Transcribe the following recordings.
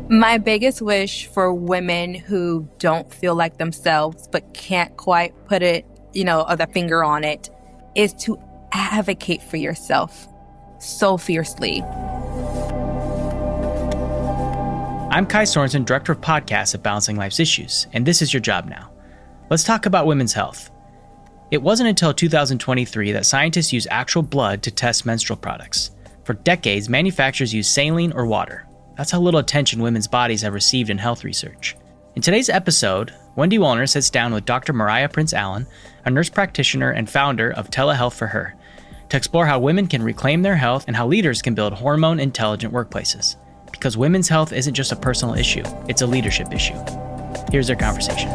My biggest wish for women who don't feel like themselves but can't quite put it, or the finger on it, is to advocate for yourself so fiercely. I'm Kai Sorensen, Director of Podcasts at Balancing Life's Issues, and this is your job now. Let's talk about women's health. It wasn't until 2023 that scientists used actual blood to test menstrual products. For decades, manufacturers used saline or water. That's how little attention women's bodies have received in health research. In today's episode, Wendy Wollner sits down with Dr. Mariah Prince-Allen, a nurse practitioner and founder of Telehealth for Her, to explore how women can reclaim their health and how leaders can build hormone-intelligent workplaces. Because women's health isn't just a personal issue, it's a leadership issue. Here's their conversation.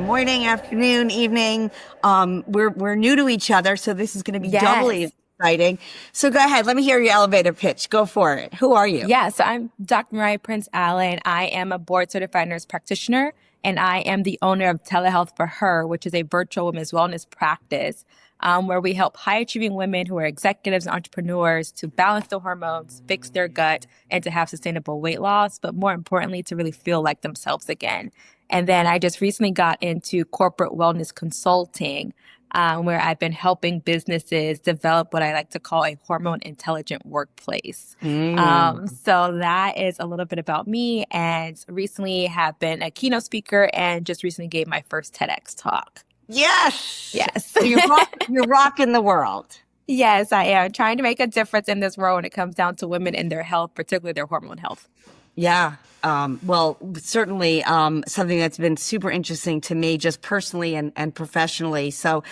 Morning, afternoon, evening. We're new to each other, so this is going to be doubly exciting. So go ahead. Let me hear your elevator pitch. Go for it. Who are you? Yeah, so I'm Dr. Mariah Prince-Allen. I am a board-certified nurse practitioner, and I am the owner of Telehealth for Her, which is a virtual women's wellness practice where we help high-achieving women who are executives and entrepreneurs to balance their hormones, fix their gut, and to have sustainable weight loss, but more importantly, to really feel like themselves again. And then I just recently got into corporate wellness consulting, where I've been helping businesses develop what I like to call a hormone-intelligent workplace. So that is a little bit about me, and recently have been a keynote speaker and just recently gave my first TEDx talk. Yes. Yes. You're rocking the world. Yes, I am trying to make a difference in this world when it comes down to women and their health, particularly their hormone health. Yeah. Well, certainly something that's been super interesting to me just personally and professionally. So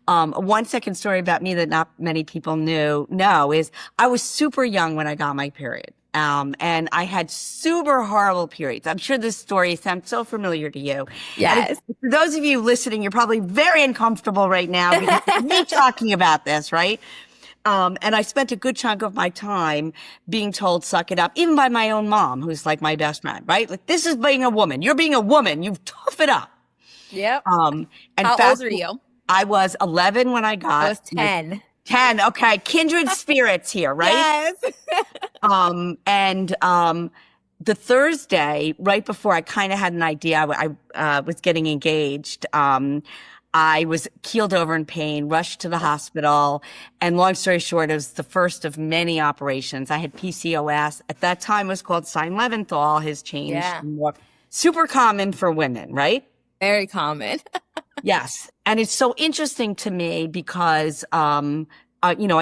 1 second story about me that not many people know is I was super young when I got my period. And I had super horrible periods. I'm sure this story sounds so familiar to you. Yes. For those of you listening, you're probably very uncomfortable right now because of me talking about this, right? And I spent a good chunk of my time being told, suck it up, even by my own mom, who's like my best friend, right? Like, this is being a woman. You're being a woman. You tough it up. Yep. And how old are you? I was 11 when I got. I was 10. 10. Okay. Kindred spirits here, right? Yes. The Thursday, right before I kind of had an idea, I was getting engaged. I was keeled over in pain, rushed to the hospital, and long story short, it was the first of many operations. I had PCOS. At that time, it was called Stein-Leventhal, has changed. Yeah. More. Super common for women, right? Very common. Yes. And it's so interesting to me because, I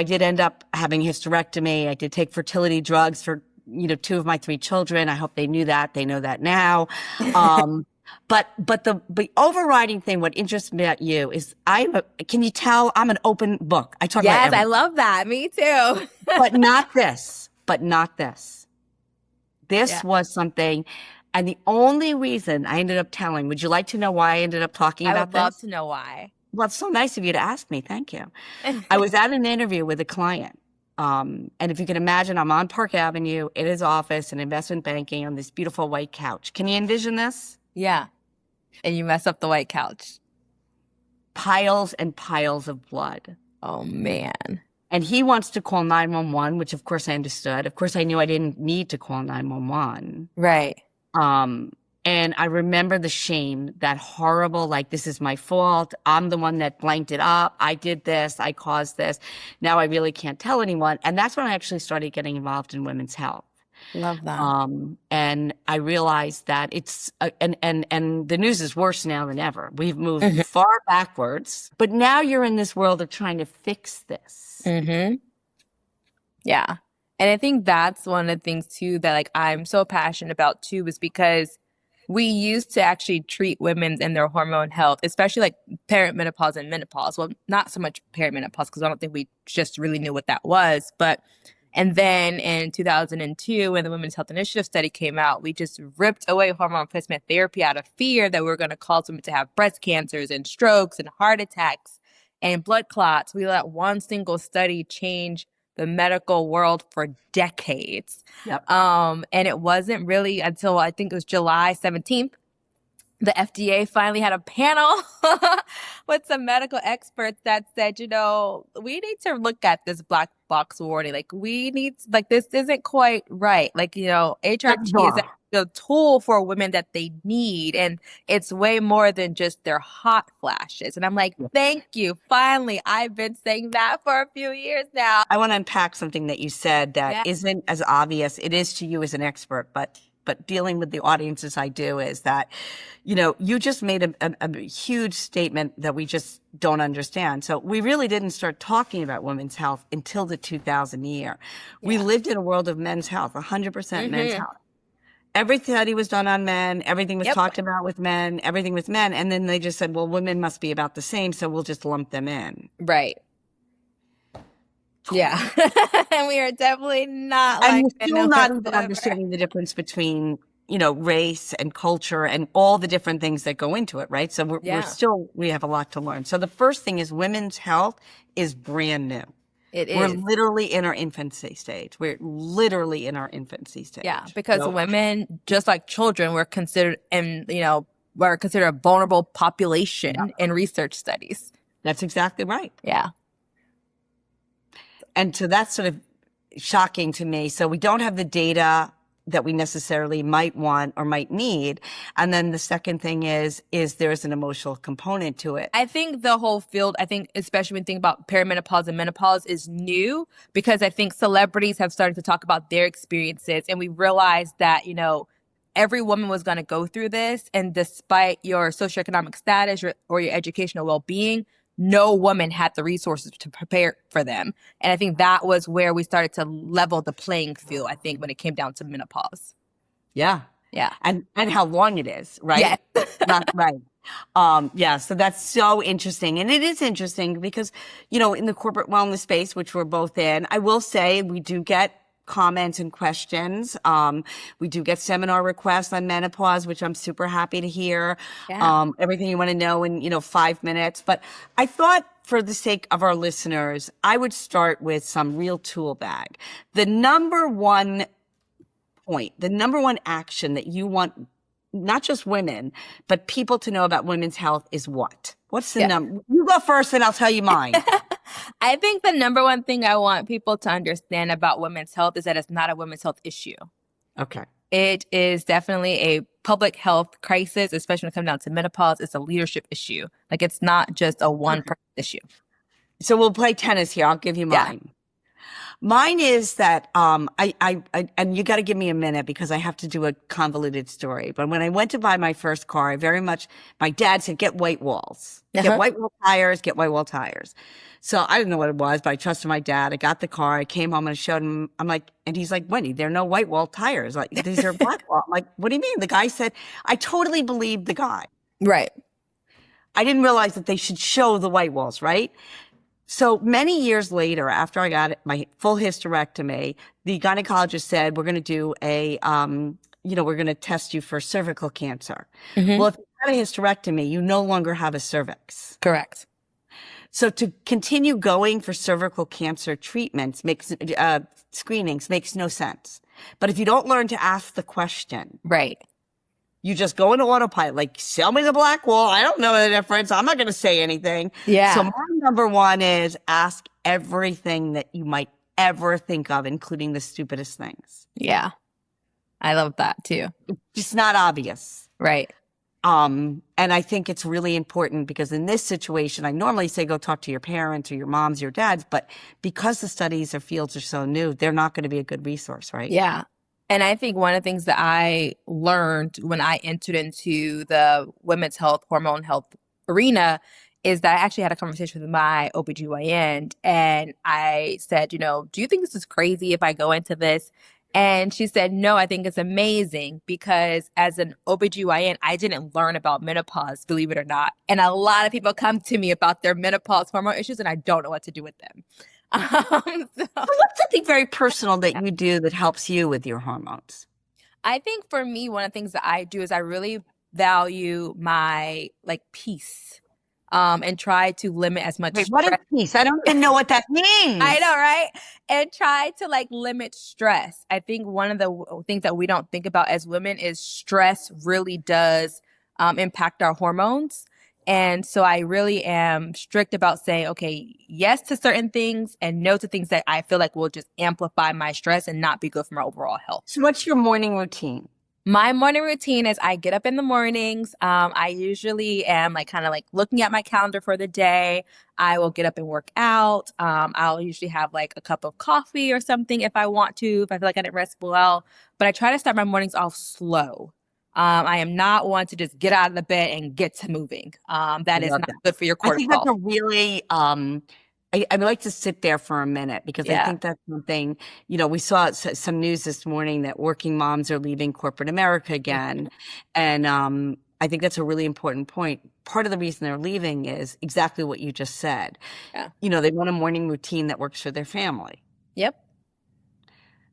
did end up having hysterectomy. I did take fertility drugs for, 2 of my 3 children. I hope they knew that. They know that now. But the overriding thing, what interests me about you is can you tell I'm an open book? I talk about everything. I love that. Me too. But not this. This was something. And the only reason I ended up telling, would you like to know why I ended up talking about this? I would love to know why. Well, it's so nice of you to ask me. Thank you. I was at an interview with a client. And if you can imagine, I'm on Park Avenue in his office in investment banking on this beautiful white couch. Can you envision this? Yeah. And you mess up the white couch. Piles and piles of blood. Oh, man. And he wants to call 911, which of course I understood. Of course, I knew I didn't need to call 911. Right. And I remember the shame, that horrible, like, this is my fault. I'm the one that blanked it up. I did this. I caused this. Now I really can't tell anyone. And that's when I actually started getting involved in women's health. Love that. And I realized that it's, and the news is worse now than ever. We've moved far backwards, but now you're in this world of trying to fix this. Mm-hmm. Yeah. And I think that's one of the things too that I'm so passionate about too, is because we used to actually treat women and their hormone health, especially perimenopause and menopause. Well, not so much perimenopause because I don't think we just really knew what that was. And then in 2002, when the Women's Health Initiative study came out, we just ripped away hormone replacement therapy out of fear that we were going to cause women to have breast cancers and strokes and heart attacks and blood clots. We let one single study change the medical world for decades. Yep. And it wasn't really until I think it was July 17th the FDA finally had a panel with some medical experts that said, we need to look at this black box warning. Like, this isn't quite right. Like, That's HRT is wrong. a tool for women that they need. And it's way more than just their hot flashes. And I'm like, thank you. Finally, I've been saying that for a few years now. I want to unpack something that you said that Yeah. isn't as obvious. It is to you as an expert, but dealing with the audience as I do is that, you just made a huge statement that we just don't understand. So we really didn't start talking about women's health until the 2000 year. Yeah. We lived in a world of men's health, 100% men's health. Every study was done on men. Everything was talked about with men. Everything was men. And then they just said, well, women must be about the same, so we'll just lump them in. Right. Yeah. And we are definitely not and like we're still not even understanding the difference between, race and culture and all the different things that go into it, right? So we have a lot to learn. So the first thing is women's health is brand new. We're literally in our infancy stage. Yeah, because women, just like children, we're considered a vulnerable population in research studies. That's exactly right. Yeah. And so that's sort of shocking to me. So we don't have the data that we necessarily might want or might need. And then the second thing is there's an emotional component to it. I think the whole field, especially when you think about perimenopause and menopause, is new because I think celebrities have started to talk about their experiences, and we realized that, every woman was going to go through this. And despite your socioeconomic status or your educational well-being, no woman had the resources to prepare for them. And I think that was where we started to level the playing field, I think, when it came down to menopause. Yeah. Yeah. And how long it is, right? Yeah. Not right. So that's so interesting. And it is interesting because, in the corporate wellness space, which we're both in, I will say we do get comments and questions. We do get seminar requests on menopause, which I'm super happy to hear. Yeah. Everything you want to know in, 5 minutes. But I thought for the sake of our listeners, I would start with some real tool bag. The number one point, the number one action that you want not just women, but people to know about women's health is what? What's the number? You go first and I'll tell you mine. I think the number one thing I want people to understand about women's health is that it's not a women's health issue. Okay. It is definitely a public health crisis, especially when it comes down to menopause. It's a leadership issue. Like, it's not just a one-person issue. So we'll play tennis here. I'll give you mine. Yeah. Mine is that, and you got to give me a minute because I have to do a convoluted story. But when I went to buy my first car, my dad said, get white walls, get white wall tires. So I didn't know what it was, but I trusted my dad. I got the car. I came home and I showed him. And he's like, Wendy, there are no white wall tires. Like, these are black wall. I'm like, what do you mean? The guy said, I totally believed the guy. Right. I didn't realize that they should show the white walls, right? So many years later, after I got my full hysterectomy, the gynecologist said, we're going to do we're going to test you for cervical cancer. Mm-hmm. Well, if you had a hysterectomy, you no longer have a cervix. Correct. So to continue going for cervical cancer treatments screenings makes no sense. But if you don't learn to ask the question. Right. You just go into autopilot, like, sell me the black wall. I don't know the difference. I'm not going to say anything. Yeah. So my number one is ask everything that you might ever think of, including the stupidest things. Yeah. I love that too. It's just not obvious. Right. And I think it's really important because in this situation, I normally say go talk to your parents or your moms, your dads, but because the studies or fields are so new, they're not going to be a good resource, right? Yeah. And I think one of the things that I learned when I entered into the women's health, hormone health arena is that I actually had a conversation with my OBGYN and I said, do you think this is crazy if I go into this? And she said, no, I think it's amazing because as an OBGYN, I didn't learn about menopause, believe it or not. And a lot of people come to me about their menopause hormone issues and I don't know what to do with them. What's something very personal that you do that helps you with your hormones? I think for me, one of the things that I do is I really value my peace. And try to limit as much stress. What is peace? I don't even know what that means. I know, right? And try to limit stress. I think one of the things that we don't think about as women is stress really does impact our hormones. And so I really am strict about saying, okay, yes to certain things and no to things that I feel like will just amplify my stress and not be good for my overall health. So what's your morning routine? My morning routine is I get up in the mornings. I usually am kind of looking at my calendar for the day. I will get up and work out. I'll usually have a cup of coffee or something if I want to, if I feel like I didn't rest well. But I try to start my mornings off slow. I am not one to just get out of the bed and get to moving. That is not good for your cortisol. I think that's a really, I'd like to sit there for a minute because I think that's something, we saw some news this morning that working moms are leaving corporate America again. And I think that's a really important point. Part of the reason they're leaving is exactly what you just said. Yeah. They want a morning routine that works for their family. Yep.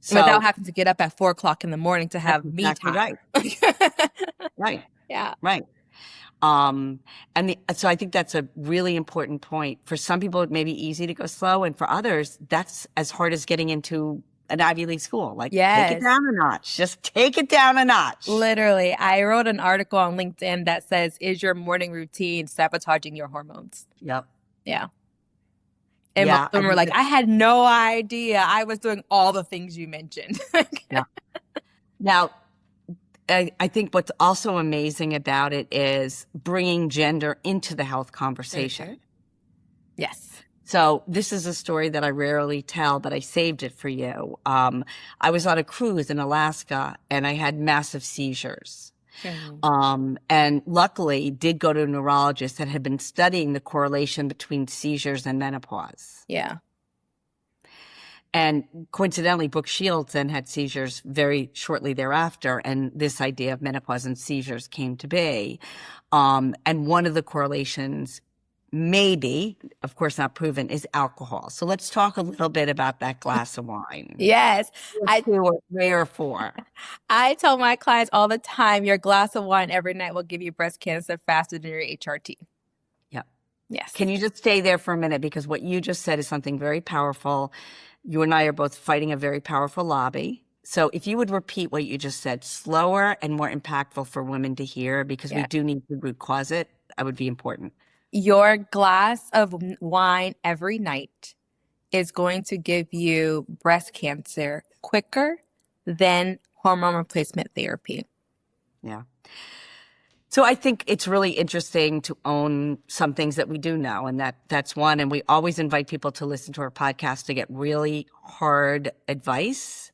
So, without having to get up at 4:00 in the morning to have me time. Right. Right. Yeah. Right. So I think that's a really important point. For some people, it may be easy to go slow. And for others, that's as hard as getting into an Ivy League school. Take it down a notch. Just take it down a notch. Literally. I wrote an article on LinkedIn that says, is your morning routine sabotaging your hormones? Yep. Yeah. And most of them were I had no idea I was doing all the things you mentioned. Yeah. Now, I think what's also amazing about it is bringing gender into the health conversation. Mm-hmm. Yes. So this is a story that I rarely tell, but I saved it for you. I was on a cruise in Alaska and I had massive seizures. Mm-hmm. And luckily did go to a neurologist that had been studying the correlation between seizures and menopause. Yeah. And coincidentally, Brooke Shields then had seizures very shortly thereafter. And this idea of menopause and seizures came to be. And one of the correlations, maybe, of course not proven, is alcohol. So let's talk a little bit about that glass of wine. Yes. Where or for? I tell my clients all the time, your glass of wine every night will give you breast cancer faster than your HRT. Yep. Yes. Can you just stay there for a minute? Because what you just said is something very powerful. You and I are both fighting a very powerful lobby. So if you would repeat what you just said, slower and more impactful for women to hear, because we do need to root cause it, that would be important. Your glass of wine every night is going to give you breast cancer quicker than hormone replacement therapy. Yeah. So I think it's really interesting to own some things that we do know, and that's one. And we always invite people to listen to our podcast to get really hard advice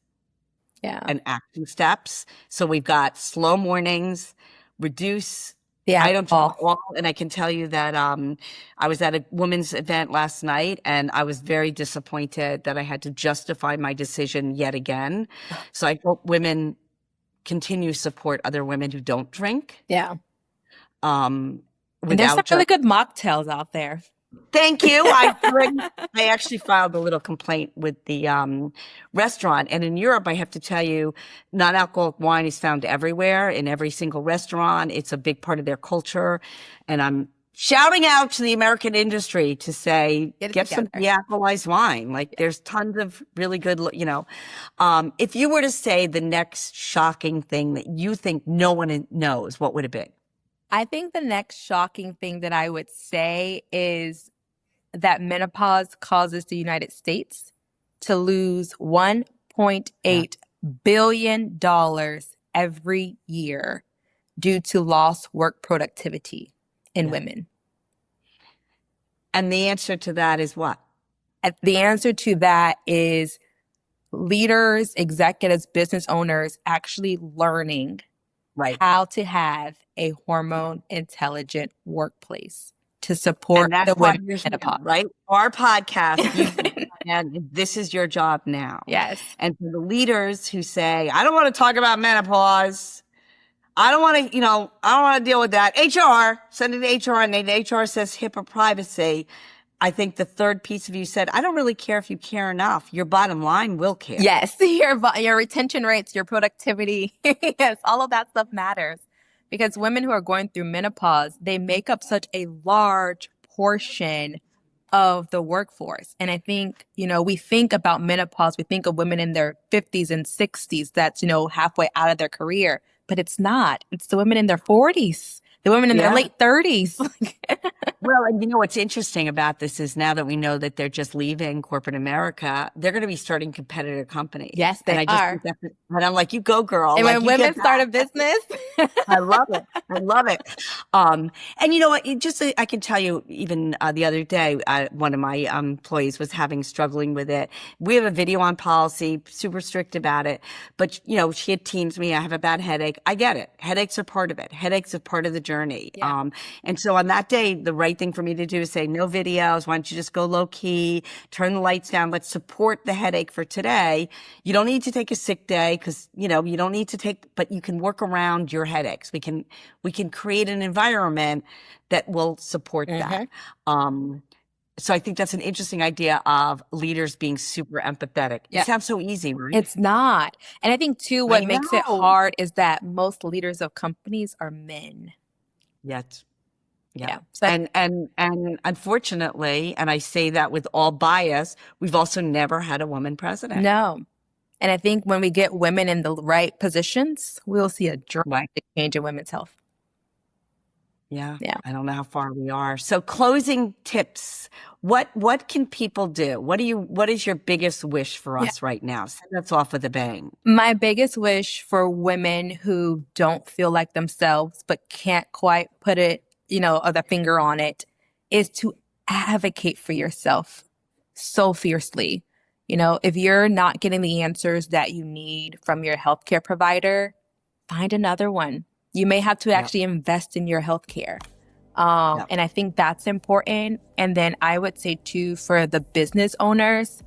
and action steps. So we've got slow mornings, reduce I don't drink alcohol, and I can tell you that I was at a women's event last night, and I was very disappointed that I had to justify my decision yet again. So I hope women continue to support other women who don't drink. Yeah. And there's some really good mocktails out there. Thank you. I actually filed a little complaint with the restaurant. And in Europe, I have to tell you, non-alcoholic wine is found everywhere in every single restaurant. It's a big part of their culture. And I'm shouting out to the American industry to say, get some de-alcoholized wine. There's tons of really good, if you were to say the next shocking thing that you think no one knows, what would it be? I think the next shocking thing that I would say is that menopause causes the United States to lose $1.8 billion every year due to lost work productivity in women. And the answer to that is what? The answer to that is leaders, executives, business owners actually learning how to have a hormone-intelligent workplace to support the women in menopause. Right? Our podcast, and this is your job now. Yes. And for the leaders who say, I don't want to talk about menopause. I don't want to, I don't want to deal with that. HR, send it to HR, and the HR says HIPAA privacy. I think the third piece of you said, I don't really care if you care enough. Your bottom line will care. Yes, your retention rates, your productivity. Yes, all of that stuff matters. Because women who are going through menopause, they make up such a large portion of the workforce. And I think, we think about menopause, we think of women in their 50s and 60s that's, halfway out of their career. But it's not. It's the women in their 40s the women in their Yeah. late 30s. Well, and you know what's interesting about this is now that we know that they're just leaving corporate America, they're going to be starting competitor companies. Yes, they and I just are. think and I'm like, you go, girl. And Like, when you women get start a that. business, I love it. I love it. And you know what? I can tell you, even the other day, one of my employees was struggling with it. We have a video on policy, super strict about it. But you know, she had teams me. I have a bad headache. I get it. Headaches are part of it. Headaches are part of the journey. Yeah. And so on that day, the right thing for me to do is say, no videos. Why don't you just go low key? Turn the lights down. Let's support the headache for today. You don't need to take a sick day because you know you don't need to take, but you can work around your headaches. We can create an environment that will support that. So I think that's an interesting idea of leaders being super empathetic. Yeah. It sounds so easy, right? It's not. And I think too, what I makes it know. hard is that most leaders of companies are men. Yet. Yeah. So And unfortunately, and I say that with all bias, we've also never had a woman president. no. And I think when we get women in the right positions, we'll see a drastic change in women's health. Yeah. Yeah. I don't know how far we are. So closing tips. What can people do? What is your biggest wish for us right now? Send us off with a bang. My biggest wish for women who don't feel like themselves, but can't quite put it, or the finger on it, is to advocate for yourself so fiercely. If you're not getting the answers that you need from your healthcare provider, find another one. You may have to actually invest in your healthcare. And I think that's important. And then I would say too, for the business owners,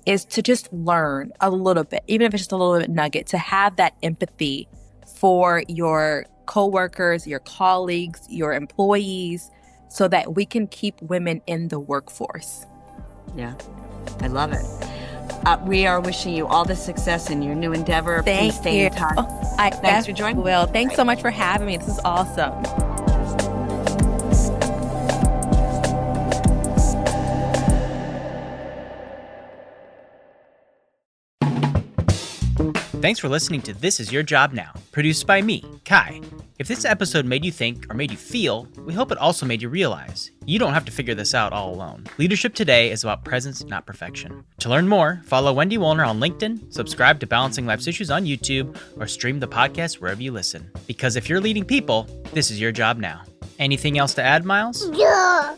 is to just learn a little bit, even if it's just a little bit nugget, to have that empathy for your coworkers, your colleagues, your employees, so that we can keep women in the workforce. Yeah, I love it. We are wishing you all the success in your new endeavor. Thank Please stay you. in touch. Thanks for joining. Will. Thanks so much for having me. This is awesome. Thanks for listening to This Is Your Job Now, produced by me, Kai. If this episode made you think or made you feel, we hope it also made you realize you don't have to figure this out all alone. Leadership today is about presence, not perfection. To learn more, follow Wendy Wollner on LinkedIn, subscribe to Balancing Life's Issues on YouTube, or stream the podcast wherever you listen. Because if you're leading people, this is your job now. Anything else to add, Miles? Yeah.